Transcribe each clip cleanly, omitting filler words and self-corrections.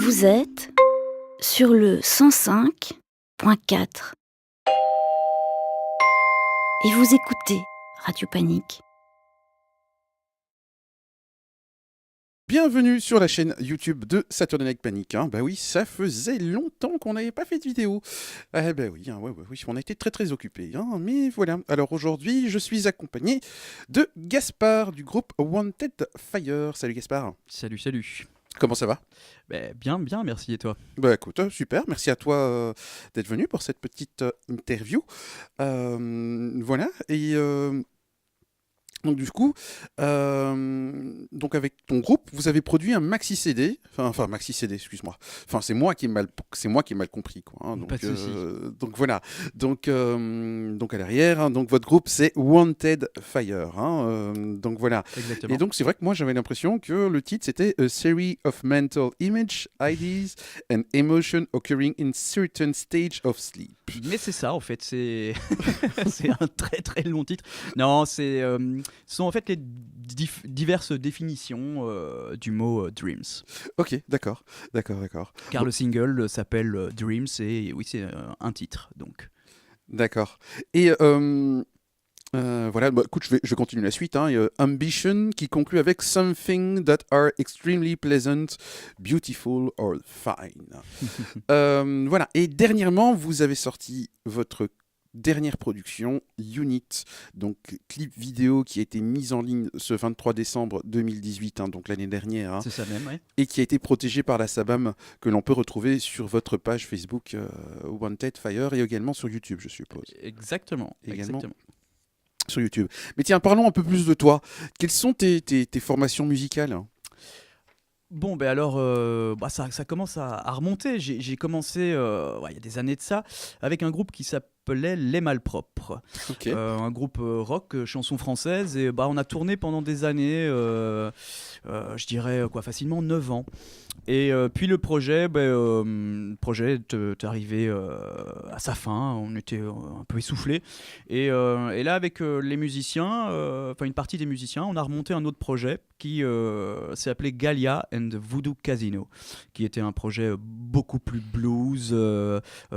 Vous êtes sur le 105.4 et vous écoutez Radio Panique. Bienvenue sur la chaîne YouTube de Saturday Night Panic. Bah oui, ça faisait longtemps qu'on n'avait pas fait de vidéo. Bah oui, oui, on a été très occupés. Mais voilà. Alors aujourd'hui, je suis accompagné de Gaspard du groupe Wanted Fire. Salut Gaspard. Salut. Comment ça va ? Bien, merci, et toi ? Bah écoute, super. Merci à toi d'être venu pour cette petite interview. Voilà. Et donc du coup, donc avec ton groupe, vous avez produit un maxi CD, enfin maxi CD, excuse-moi. Enfin c'est moi qui ai mal compris quoi. Pas de souci. Donc voilà. Donc à l'arrière, donc votre groupe c'est Wanted Fire. Donc voilà. Exactement. Et donc c'est vrai que moi j'avais l'impression que le titre c'était A Series of Mental Image, Ideas and Emotion Occurring in Certain Stage of Sleep. Mais c'est ça en fait, c'est c'est un très long titre. Non, ce sont en fait les diverses définitions du mot Dreams. Ok, d'accord. Car le single s'appelle Dreams et oui, c'est un titre donc. D'accord. Et voilà, écoute, je vais continuer la suite. Il y a Ambition qui conclut avec Something that are extremely pleasant, beautiful or fine. Voilà. Et dernièrement, vous avez sorti votre dernière production, Unit, donc clip vidéo qui a été mise en ligne ce 23 décembre 2018, donc l'année dernière. C'est ça même, ouais. Et qui a été protégé par la SABAM, que l'on peut retrouver sur votre page Facebook Wanted Fire et également sur YouTube, je suppose. Exactement. Sur YouTube. Mais tiens, parlons un peu plus de toi. Quelles sont tes formations musicales ? Bon, alors, ça commence à remonter. J'ai commencé, il y a des années de ça, avec un groupe qui s'appelait Les Malpropres. Okay. Un groupe rock, chanson française. Et on a tourné pendant des années, je dirais facilement 9 ans. Et puis le projet est arrivé à sa fin, on était un peu essoufflés. Et là, avec les musiciens, une partie des musiciens, on a remonté un autre projet qui s'est appelé Galia and Voodoo Casino, qui était un projet beaucoup plus blues,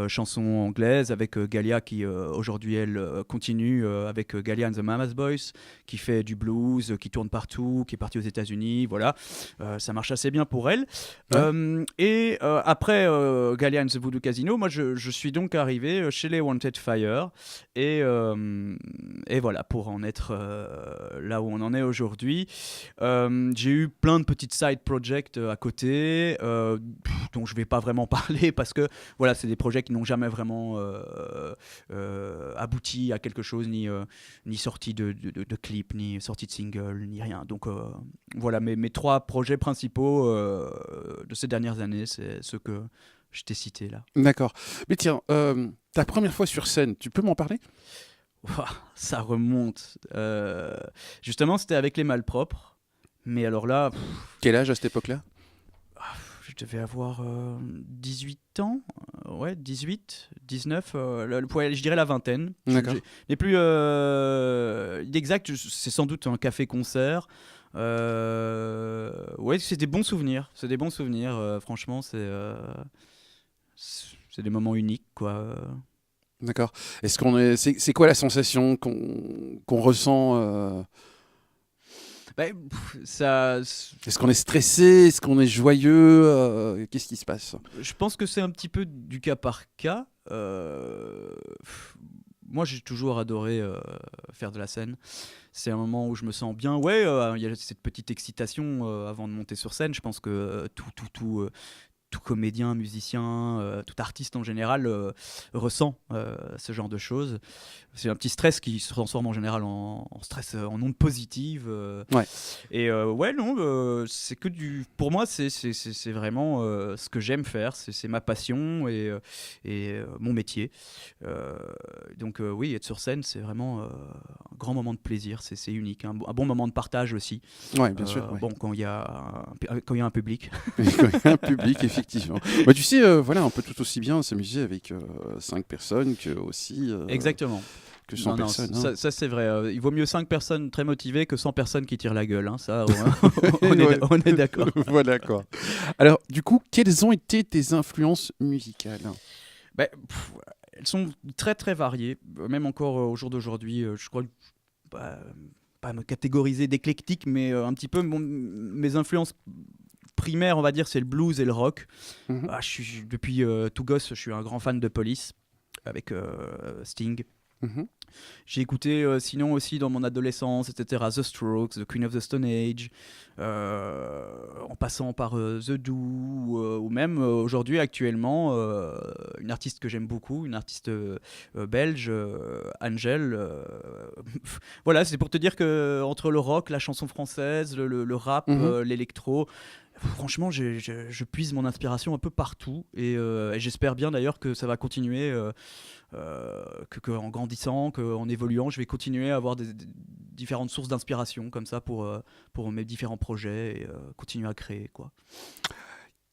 chanson anglaise, avec Galia qui aujourd'hui, elle, continue avec Galia and the Mama's Boys, qui fait du blues, qui tourne partout, qui est partie aux États-Unis, voilà. Ça marche assez bien pour elle. Ouais. Après Galia and the Voodoo Casino, moi je suis donc arrivé chez les Wanted Fire et voilà, pour en être là où on en est aujourd'hui. J'ai eu plein de petites side projects à côté dont je vais pas vraiment parler parce que voilà, c'est des projets qui n'ont jamais vraiment abouti à quelque chose, ni sorti de clip, ni sorti de single, ni rien. Donc voilà, mes 3 projets principaux de ces dernières années, c'est ceux que je t'ai cités là. D'accord. Mais tiens, ta première fois sur scène, tu peux m'en parler ? Ça remonte. Justement, c'était avec les Malpropres. Mais alors là... Quel âge à cette époque-là ? Je devais avoir 18 ans. 18, 19. Je dirais la vingtaine. D'accord. Les plus exact, c'est sans doute un café-concert. C'est des bons souvenirs. Franchement, c'est des moments uniques, quoi. D'accord. C'est quoi la sensation qu'on ressent Est-ce qu'on est stressé ? Est-ce qu'on est joyeux ? Qu'est-ce qui se passe ? Je pense que c'est un petit peu du cas par cas. Moi, j'ai toujours adoré faire de la scène. C'est un moment où je me sens bien. Il y a cette petite excitation avant de monter sur scène. Je pense que tout comédien, musicien, tout artiste en général ressent ce genre de choses. C'est un petit stress qui se transforme en général en stress, en onde positive. Et c'est que pour moi, c'est vraiment ce que j'aime faire. C'est ma passion et mon métier. Donc oui, être sur scène, c'est vraiment un grand moment de plaisir. C'est unique, un bon moment de partage aussi. Ouais, bien sûr. Ouais. Bon, quand il y a un public. Quand il y a un public, effectivement. Tu sais, on peut tout aussi bien s'amuser avec 5 personnes que aussi. Exactement. que 100 personnes. Hein. Ça c'est vrai. Il vaut mieux 5 personnes très motivées que 100 personnes qui tirent la gueule. Hein. Ça, Ouais. on est d'accord. Voilà quoi. Alors, du coup, quelles ont été tes influences musicales? Ben, elles sont très très variées. Même encore au jour d'aujourd'hui, je crois que bah, pas me catégoriser d'éclectique, mais un petit peu mes influences primaires, on va dire, c'est le blues et le rock. Mhm. Depuis tout gosse, je suis un grand fan de Police avec Sting. Mhm. J'ai écouté sinon aussi dans mon adolescence, etc., The Strokes, The Queen of the Stone Age, en passant par The Do, ou même aujourd'hui, actuellement, une artiste que j'aime beaucoup, une artiste belge, Angèle. Voilà, c'est pour te dire que entre le rock, la chanson française, le rap, l'électro, franchement, je puise mon inspiration un peu partout et j'espère bien d'ailleurs que ça va continuer, que en grandissant, qu'en évoluant, je vais continuer à avoir des différentes sources d'inspiration comme ça pour mes différents projets et continuer à créer, quoi.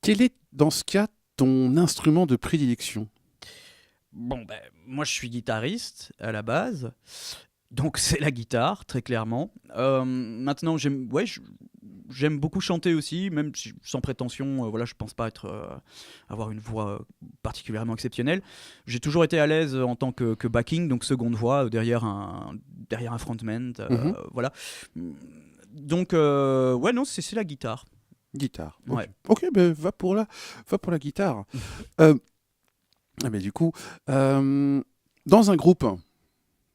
Quel est, dans ce cas, ton instrument de prédilection? Bon, ben, moi je suis guitariste à la base, donc c'est la guitare, très clairement. Maintenant, j'aime beaucoup chanter aussi, même sans prétention. Voilà, je pense pas avoir une voix particulièrement exceptionnelle. J'ai toujours été à l'aise en tant que backing, donc seconde voix derrière un frontman. Voilà. Donc, ouais, non, c'est la guitare. Guitare. Ouais. Ok, ben va pour la guitare. Mais du coup, dans un groupe,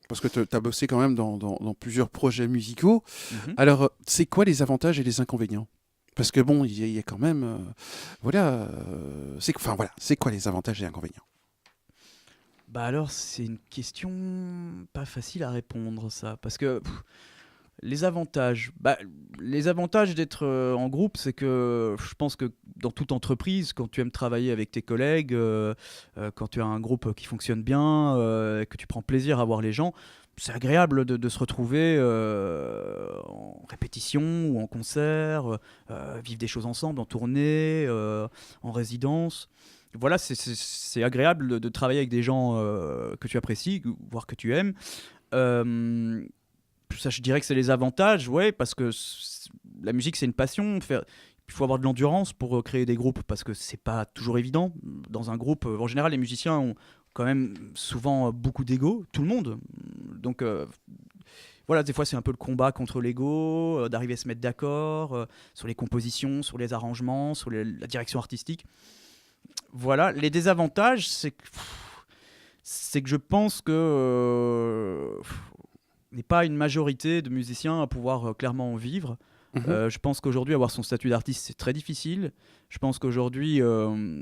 parce que tu as bossé quand même dans plusieurs projets musicaux, alors c'est quoi les avantages et les inconvénients? Parce que bon, il y a quand même... c'est quoi les avantages et inconvénients? Bah alors, c'est une question pas facile à répondre, ça. Parce que les avantages d'être en groupe, c'est que je pense que dans toute entreprise, quand tu aimes travailler avec tes collègues, quand tu as un groupe qui fonctionne bien, que tu prends plaisir à voir les gens, c'est agréable de se retrouver en répétition ou en concert, vivre des choses ensemble, en tournée, en résidence. Voilà, c'est agréable de travailler avec des gens que tu apprécies, voire que tu aimes. Ça, je dirais que c'est les avantages, ouais, parce que la musique, c'est une passion. Il faut avoir de l'endurance pour créer des groupes, parce que c'est pas toujours évident. Dans un groupe, en général, les musiciens ont quand même souvent beaucoup d'ego, tout le monde. Donc, voilà, des fois, c'est un peu le combat contre l'ego, d'arriver à se mettre d'accord sur les compositions, sur les arrangements, sur la direction artistique. Voilà, les désavantages, c'est que je pense que n'est pas une majorité de musiciens à pouvoir clairement en vivre. Je pense qu'aujourd'hui, avoir son statut d'artiste, c'est très difficile. Je pense qu'aujourd'hui,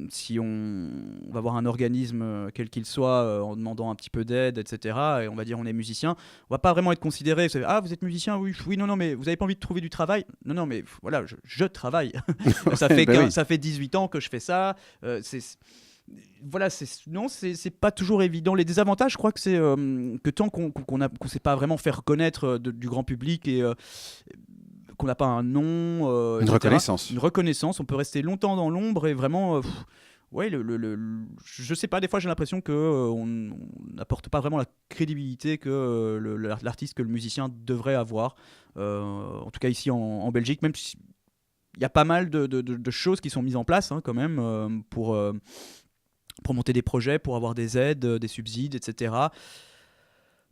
si on va voir un organisme, quel qu'il soit, en demandant un petit peu d'aide, etc., et on va dire on est musicien, on va pas vraiment être considéré. Ah, vous êtes musicien? Oui, oui, non, mais vous avez pas envie de trouver du travail? Non, mais voilà, je travaille. Ça fait 18 ans que je fais ça. Voilà, c'est pas toujours évident. Les désavantages, je crois que c'est que tant qu'on sait pas vraiment faire reconnaître du grand public et qu'on n'a pas un nom, une reconnaissance, on peut rester longtemps dans l'ombre et vraiment, ouais, je sais pas, des fois j'ai l'impression que on n'apporte pas vraiment la crédibilité que l'artiste, que le musicien devrait avoir. En tout cas ici en Belgique, même si il y a pas mal de choses qui sont mises en place quand même pour monter des projets, pour avoir des aides, des subsides, etc.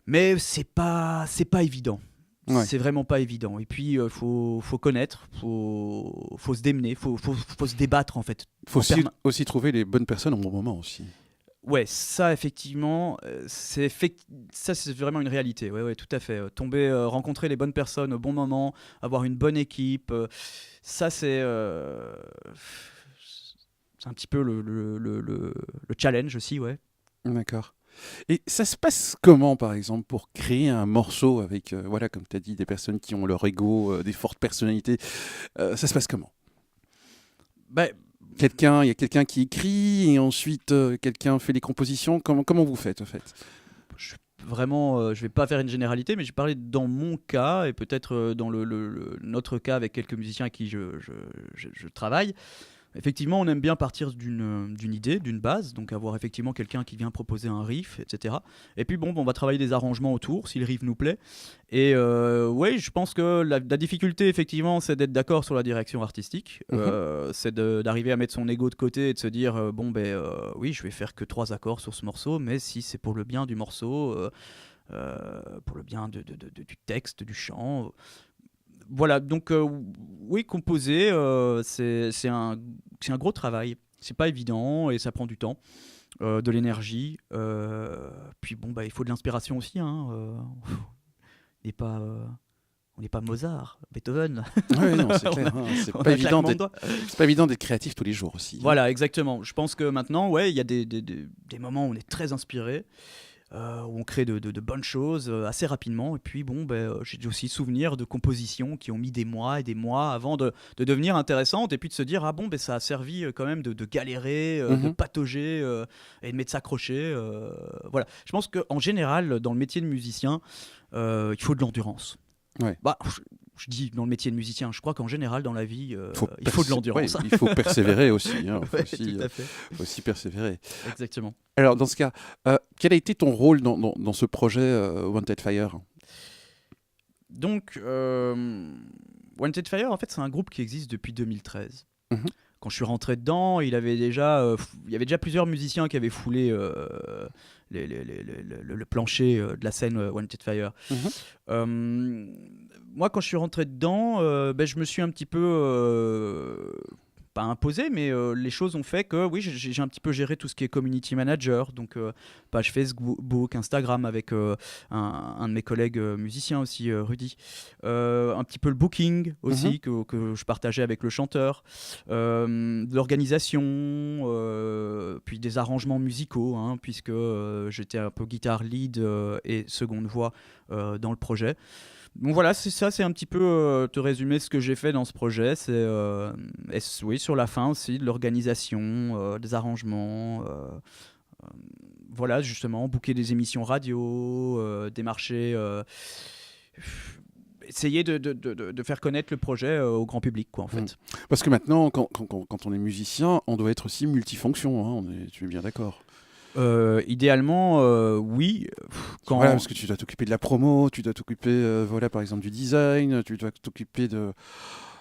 Mais c'est pas évident. Ouais. C'est vraiment pas évident. Et puis, faut connaître, faut se démener, faut se débattre en fait. Faut aussi trouver les bonnes personnes au bon moment aussi. Ouais, ça effectivement, ça c'est vraiment une réalité. Ouais, tout à fait. Rencontrer les bonnes personnes au bon moment, avoir une bonne équipe, ça c'est un petit peu le challenge aussi, ouais. D'accord. Et ça se passe comment, par exemple, pour créer un morceau avec, voilà, comme tu as dit, des personnes qui ont leur ego, des fortes personnalités, ça se passe comment? Il y a quelqu'un qui écrit et ensuite quelqu'un fait les compositions. Comment vous faites, en fait? Vraiment, je vais pas faire une généralité, mais je vais parler dans mon cas et peut-être dans notre cas avec quelques musiciens avec qui je travaille. Effectivement, on aime bien partir d'une idée, d'une base, donc avoir effectivement quelqu'un qui vient proposer un riff, etc. Et puis bon, on va travailler des arrangements autour, si le riff nous plaît. Et ouais, je pense que la difficulté, effectivement, c'est d'être d'accord sur la direction artistique. C'est d'arriver à mettre son ego de côté et de se dire, oui, je vais faire que 3 accords sur ce morceau, mais si c'est pour le bien du morceau, pour le bien du texte, du chant... Voilà, donc oui, composer, c'est un gros travail. C'est pas évident et ça prend du temps, de l'énergie. Puis bon, il faut de l'inspiration aussi. Hein, on n'est pas Mozart, Beethoven. Ouais, non, c'est clair. Hein, c'est pas évident d'être créatif tous les jours aussi. Voilà, exactement. Je pense que maintenant, ouais, il y a des moments où on est très inspiré. Où on crée de bonnes choses assez rapidement. Et puis bon, j'ai aussi souvenir de compositions qui ont mis des mois et des mois avant de devenir intéressantes, et puis de se dire, ça a servi quand même de galérer, de patauger et de s'accrocher. Voilà. Je pense qu'en général, dans le métier de musicien, il faut de l'endurance. Ouais. Je dis dans le métier de musicien, je crois qu'en général dans la vie, il faut de l'endurance. Ouais, il faut persévérer aussi. Hein. Ouais, tout à fait. Faut aussi persévérer. Exactement. Alors dans ce cas, quel a été ton rôle dans ce projet Wanted Fire ? Donc, Wanted Fire, en fait, c'est un groupe qui existe depuis 2013. Quand je suis rentré dedans, il y avait déjà plusieurs musiciens qui avaient foulé le plancher de la scène Wanted Fire. Moi, quand je suis rentré dedans, je me suis un petit peu... pas imposé, mais les choses ont fait que oui, j'ai un petit peu géré tout ce qui est community manager, donc page Facebook, Instagram avec un de mes collègues musiciens aussi, Rudy. Un petit peu le booking aussi que je partageais avec le chanteur, de l'organisation, puis des arrangements musicaux, hein, puisque j'étais un peu guitare lead et seconde voix dans le projet. Donc voilà, c'est un petit peu te résumer ce que j'ai fait dans ce projet. C'est oui, sur la fin aussi, de l'organisation, des arrangements. Voilà, justement, booker des émissions radio, démarcher, essayer de faire connaître le projet au grand public, quoi, en fait. Parce que maintenant, quand on est musicien, on doit être aussi multifonction. Hein, tu es bien d'accord ? Idéalement, oui. Voilà, parce que tu dois t'occuper de la promo, tu dois t'occuper, par exemple, du design, tu dois t'occuper de...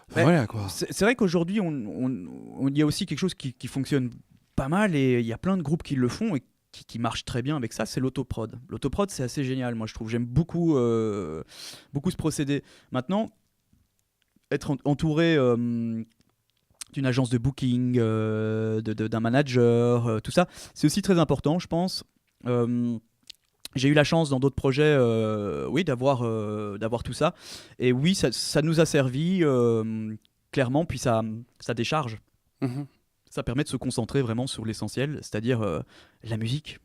Voilà, quoi. C'est vrai qu'aujourd'hui, il y a aussi quelque chose qui fonctionne pas mal, et il y a plein de groupes qui le font et qui marchent très bien avec ça, c'est l'autoprod. L'autoprod, c'est assez génial, moi je trouve. J'aime beaucoup ce procédé. Maintenant, être entouré... d'une agence de booking, d'un manager, tout ça. C'est aussi très important, je pense. J'ai eu la chance dans d'autres projets d'avoir tout ça. Et oui, ça nous a servi, clairement, puis ça décharge. Ça permet de se concentrer vraiment sur l'essentiel, c'est-à-dire la musique,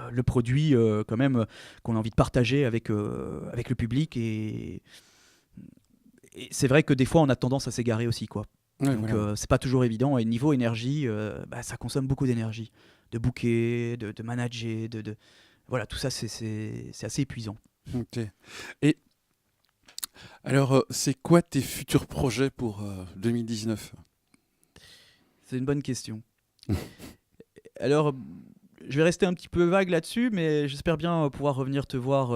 le produit quand même qu'on a envie de partager avec le public. Et c'est vrai que des fois, on a tendance à s'égarer aussi, quoi. Ouais, donc voilà. c'est pas toujours évident, et niveau énergie, ça consomme beaucoup d'énergie, de booker, de manager, voilà, tout ça c'est assez épuisant. Ok. Et alors, c'est quoi tes futurs projets pour 2019 ? C'est une bonne question. Alors, je vais rester un petit peu vague là-dessus, mais j'espère bien pouvoir revenir te voir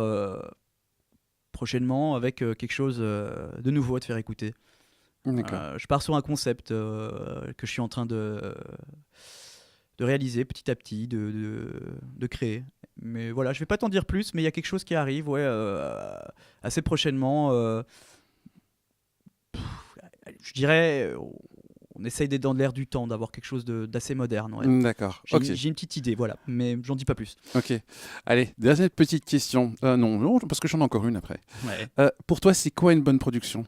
prochainement avec quelque chose de nouveau à te faire écouter. Je pars sur un concept que je suis en train de réaliser petit à petit, de créer. Mais voilà, je vais pas t'en dire plus, mais il y a quelque chose qui arrive, assez prochainement. Je dirais, on essaye d'être dans l'air du temps, d'avoir quelque chose d'assez moderne. Ouais. D'accord. J'ai une petite idée, voilà, mais j'en dis pas plus. Ok. Allez, dernière petite question. Non, parce que j'en ai encore une après. Ouais. Pour toi, c'est quoi une bonne production ?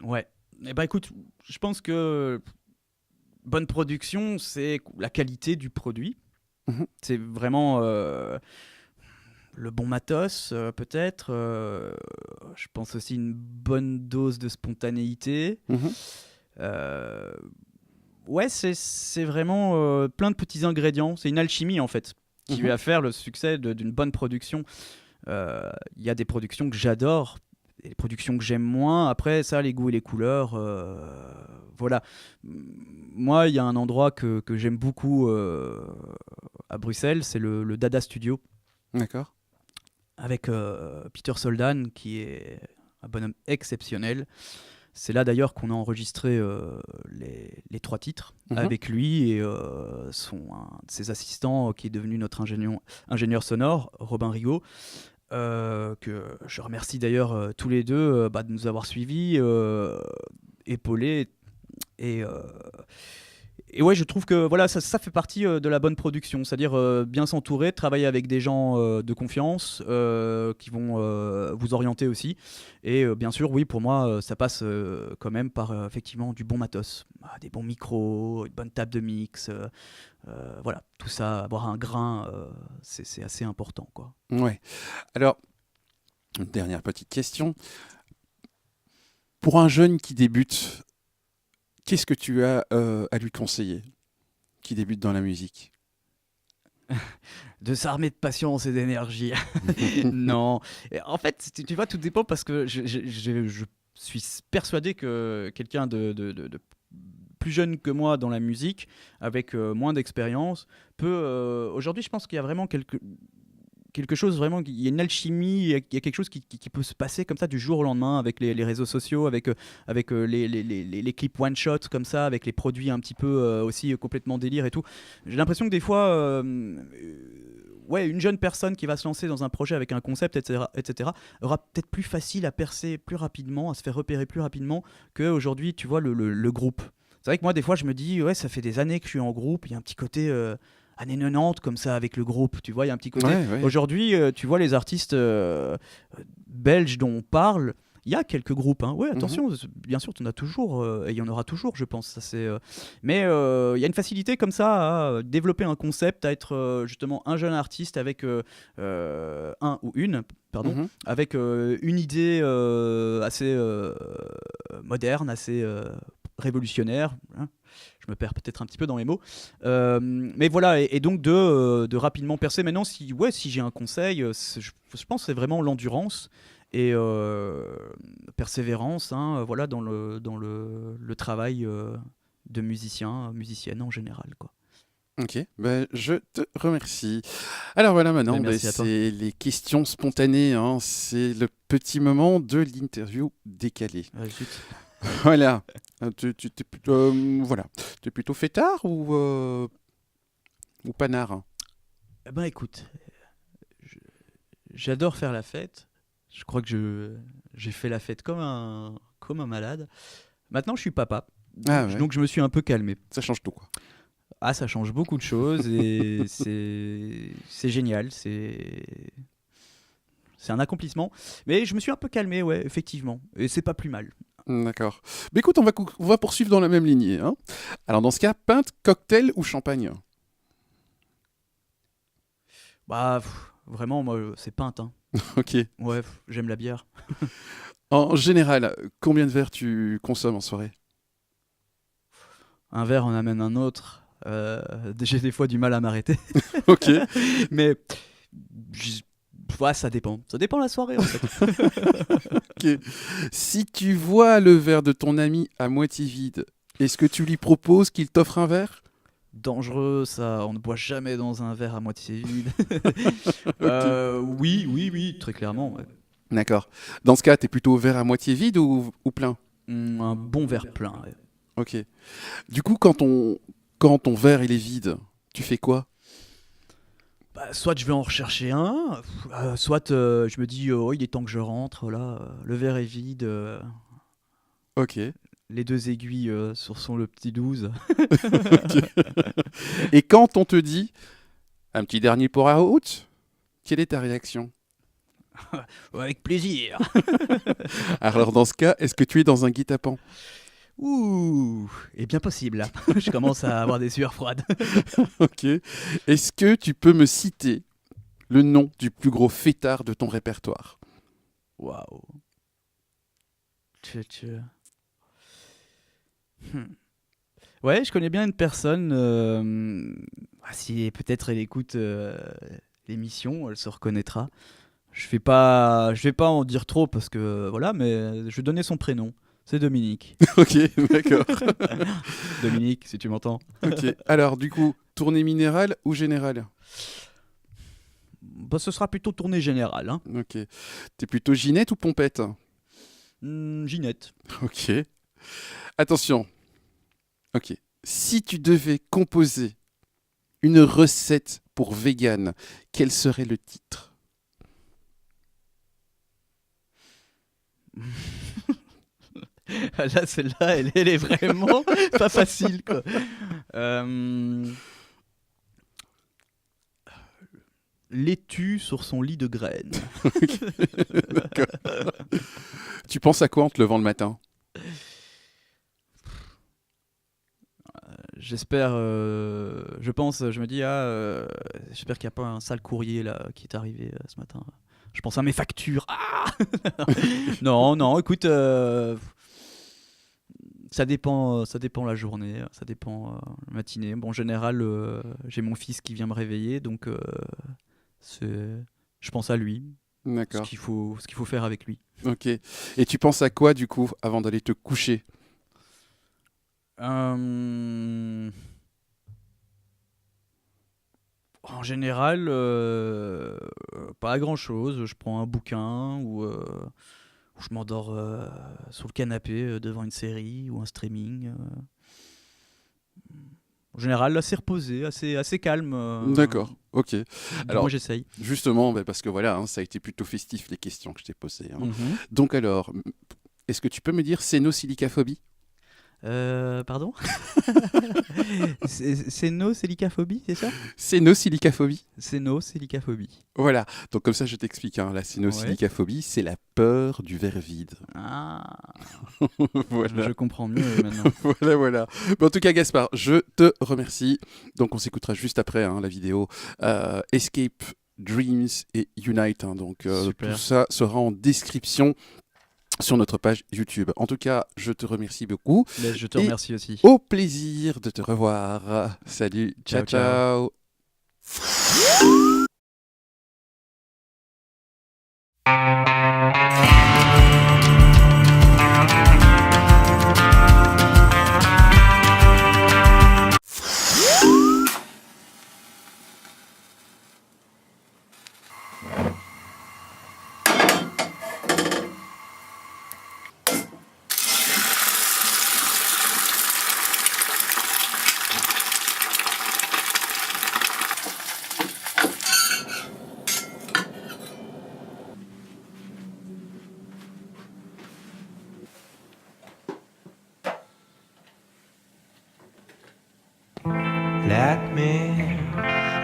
Ouais. Eh ben écoute, je pense que bonne production, c'est la qualité du produit. C'est vraiment le bon matos, peut-être. Je pense aussi une bonne dose de spontanéité. Ouais, c'est vraiment plein de petits ingrédients. C'est une alchimie, en fait, qui va faire le succès d'une bonne production. Il y a des productions que j'adore, des productions que j'aime moins. Après, ça, les goûts et les couleurs, voilà. Moi, il y a un endroit que j'aime beaucoup à Bruxelles, c'est le Dada Studio, D'accord. avec Peter Soldan, qui est un bonhomme exceptionnel. C'est là d'ailleurs qu'on a enregistré les 3 titres avec lui et un de ses assistants qui est devenu notre ingénieur sonore, Robin Rigaud, que je remercie d'ailleurs tous les deux de nous avoir suivis, épaulés. Et ouais, je trouve que voilà, ça fait partie de la bonne production, c'est-à-dire bien s'entourer, travailler avec des gens de confiance qui vont vous orienter aussi. Et bien sûr, oui, pour moi, ça passe quand même par effectivement du bon matos, des bons micros, une bonne table de mix, voilà, tout ça, avoir un grain, c'est assez important, quoi. Ouais. Alors, une dernière petite question. Pour un jeune qui débute, qu'est-ce que tu as à lui conseiller, qui débute dans la musique? De s'armer de patience et d'énergie. Non. Et en fait, tu vois, tout dépend parce que je suis persuadé que quelqu'un de plus jeune que moi dans la musique, avec moins d'expérience, peut... aujourd'hui, je pense qu'il y a vraiment quelque chose, vraiment, il y a une alchimie, il y a quelque chose qui peut se passer comme ça du jour au lendemain avec les réseaux sociaux, avec les clips one shot comme ça, avec les produits un petit peu aussi complètement délire et tout. J'ai l'impression que des fois ouais, une jeune personne qui va se lancer dans un projet avec un concept, etc., aura peut-être plus facile à percer plus rapidement, à se faire repérer plus rapidement qu'aujourd'hui, tu vois, le groupe. C'est vrai que moi, des fois, je me dis, ouais, ça fait des années que je suis en groupe, il y a un petit côté années 90 comme ça avec le groupe, tu vois, il y a un petit côté. Ouais. Aujourd'hui, tu vois les artistes belges dont on parle, il y a quelques groupes, hein. Ouais, attention, bien sûr, tu en as toujours, et il y en aura toujours, je pense. Ça, mais il y a une facilité comme ça à développer un concept, à être justement un jeune artiste avec avec une idée assez moderne, assez révolutionnaire. Hein. Je me perds peut-être un petit peu dans mes mots. Mais voilà, et donc de rapidement percer. Maintenant, si j'ai un conseil, je pense que c'est vraiment l'endurance et persévérance, hein, voilà, dans le travail de musicienne en général, quoi. Ok, je te remercie. Alors voilà, maintenant, Merci à toi. c'est les questions spontanées, hein, c'est le petit moment de l'interview décalée. Zut. Voilà. T'es plutôt, voilà. T'es plutôt fêtard ou panard, hein? Eh ben écoute, j'adore faire la fête. Je crois que j'ai fait la fête comme un malade. Maintenant, je suis papa. Ah ouais, Donc je me suis un peu calmé. ça change tout, quoi. Ah, ça change beaucoup de choses et c'est génial. C'est un accomplissement. Mais je me suis un peu calmé, ouais, effectivement. Et c'est pas plus mal. D'accord. Mais écoute, on va poursuivre dans la même lignée, hein. Alors dans ce cas, pinte, cocktail ou champagne? Bah, vraiment, moi, c'est pinte, hein. Ok. Ouais, j'aime la bière. En général, combien de verres tu consommes en soirée? Un verre en amène un autre. J'ai des fois du mal à m'arrêter. Ok. Mais ouais, ça dépend. Ça dépend la soirée, en fait. Ok. Si tu vois le verre de ton ami à moitié vide, est-ce que tu lui proposes qu'il t'offre un verre? Dangereux, ça. On ne boit jamais dans un verre à moitié vide. Ok. Oui, très clairement. Ouais. D'accord. Dans ce cas, t'es plutôt verre à moitié vide ou plein? Un bon verre plein. Ouais. Ok. Du coup, quand ton verre il est vide, tu fais quoi? Bah, soit je vais en rechercher un, soit je me dis oh, il est temps que je rentre. Là, le verre est vide. Ok. Les 2 aiguilles sur son le petit 12. Et quand on te dit un petit dernier pour la route, quelle est ta réaction? Avec plaisir. Alors dans ce cas, est-ce que tu es dans un guet-apens? Ouh, et bien possible là. Je commence à avoir des sueurs froides. Ok. Est-ce que tu peux me citer le nom du plus gros fêtard de ton répertoire? Waouh. Ouais, je connais bien une personne. Si peut-être elle écoute l'émission, elle se reconnaîtra. Je vais pas en dire trop parce que voilà, mais je vais donner son prénom. C'est Dominique. Ok, d'accord. Dominique, si tu m'entends. Ok. Alors, du coup, tournée minérale ou générale? Bah, ce sera plutôt tournée générale. Hein. Ok. T'es plutôt Ginette ou Pompette? Ginette. Ok. Attention. Ok. Si tu devais composer une recette pour vegan, quel serait le titre? Là, celle-là, elle est vraiment pas facile, quoi. Laitue sur son lit de graines. D'accord. Tu penses à quoi en te levant le matin? J'espère, je me dis, j'espère qu'il n'y a pas un sale courrier là qui est arrivé ce matin. Je pense à mes factures. Ah non, écoute, ça dépend la journée, ça dépend la matinée. Bon, en général, j'ai mon fils qui vient me réveiller, donc je pense à lui, D'accord. ce qu'il faut faire avec lui. Ok. Et tu penses à quoi, du coup, avant d'aller te coucher? En général, pas à grand chose. Je prends un bouquin ou je m'endors sur le canapé devant une série ou un streaming. En général, assez reposé, assez calme. D'accord. Ok. Alors, moi, j'essaye. justement, parce que voilà, hein, ça a été plutôt festif les questions que je t'ai posées. Hein. Mhm. Donc alors, est-ce que tu peux me dire cénosilicaphobie? Pardon. Cénosilicaphobie, c'est ça? Cénosilicaphobie. Cénosilicaphobie. Voilà. Donc comme ça, je t'explique. Hein. La cénosilicaphobie, c'est la peur du verre vide. Ah, Voilà. je comprends mieux maintenant. Voilà. Mais en tout cas, Gaspard, je te remercie. Donc on s'écoutera juste après hein, la vidéo Escape, Dreams et Unite. Hein. Donc Super. tout ça sera en description sur notre page YouTube. En tout cas, je te remercie beaucoup. Je te remercie aussi. Au plaisir de te revoir. Salut, ciao, Ciao, ciao.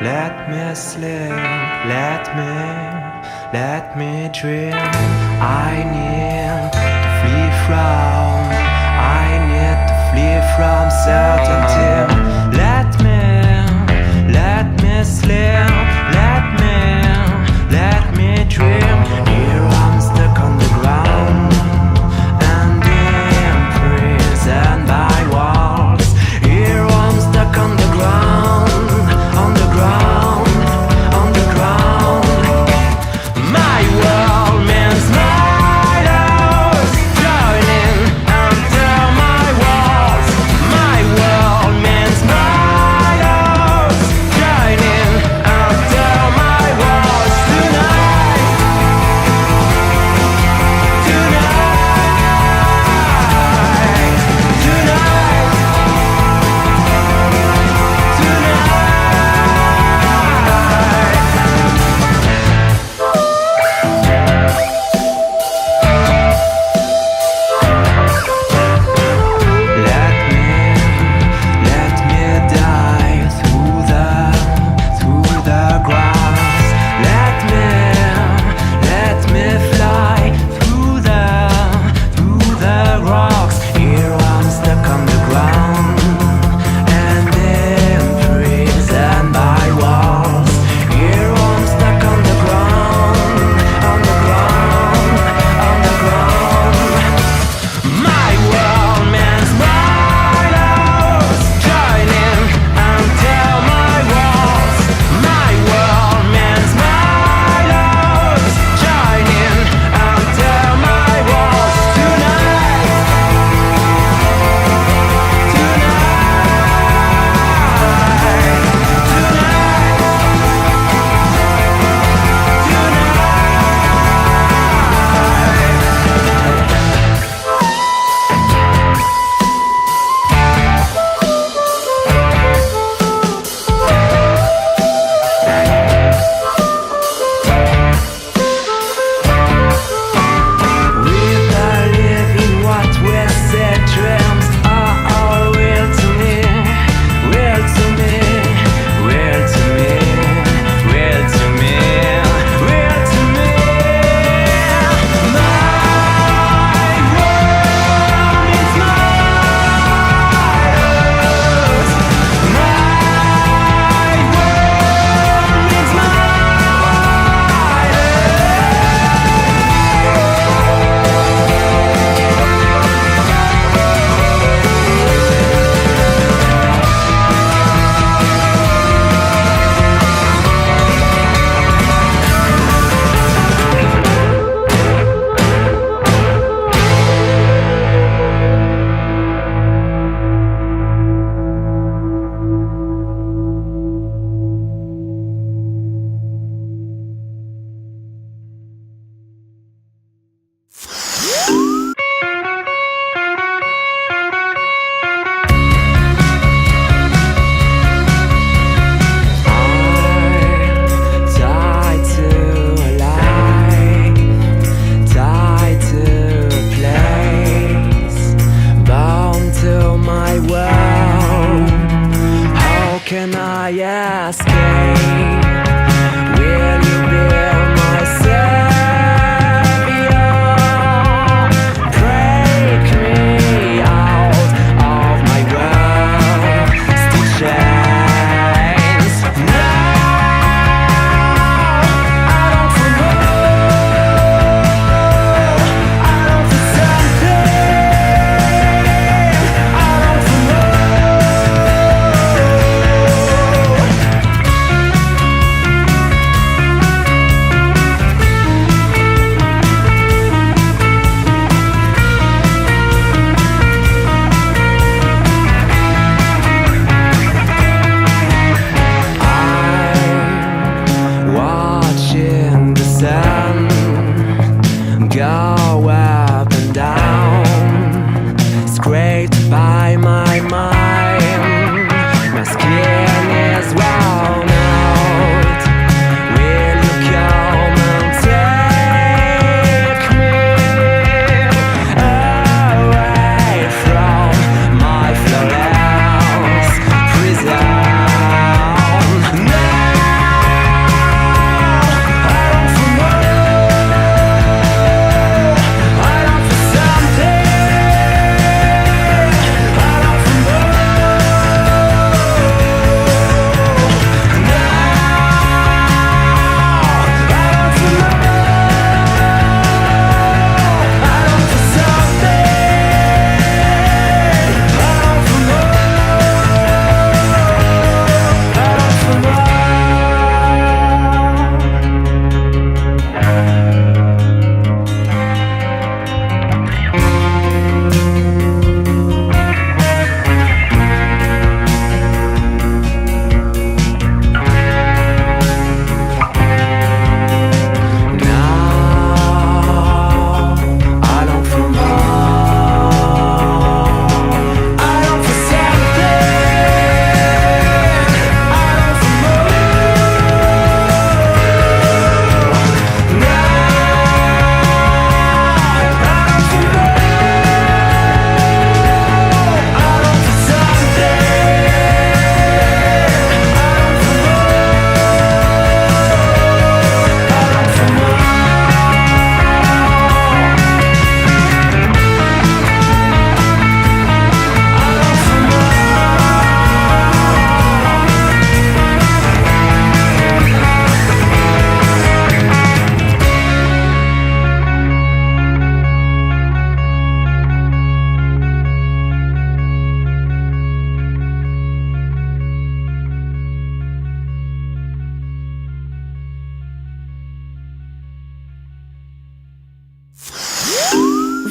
Let me sleep, let me dream. I need to flee from certainty. Let me sleep, let me dream. Here I'm stuck on the ground and imprisoned by walls. Here I'm stuck on the ground. My world means my loss, joining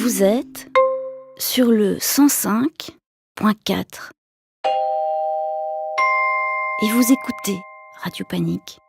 Vous êtes sur le 105.4 et vous écoutez Radio Panique.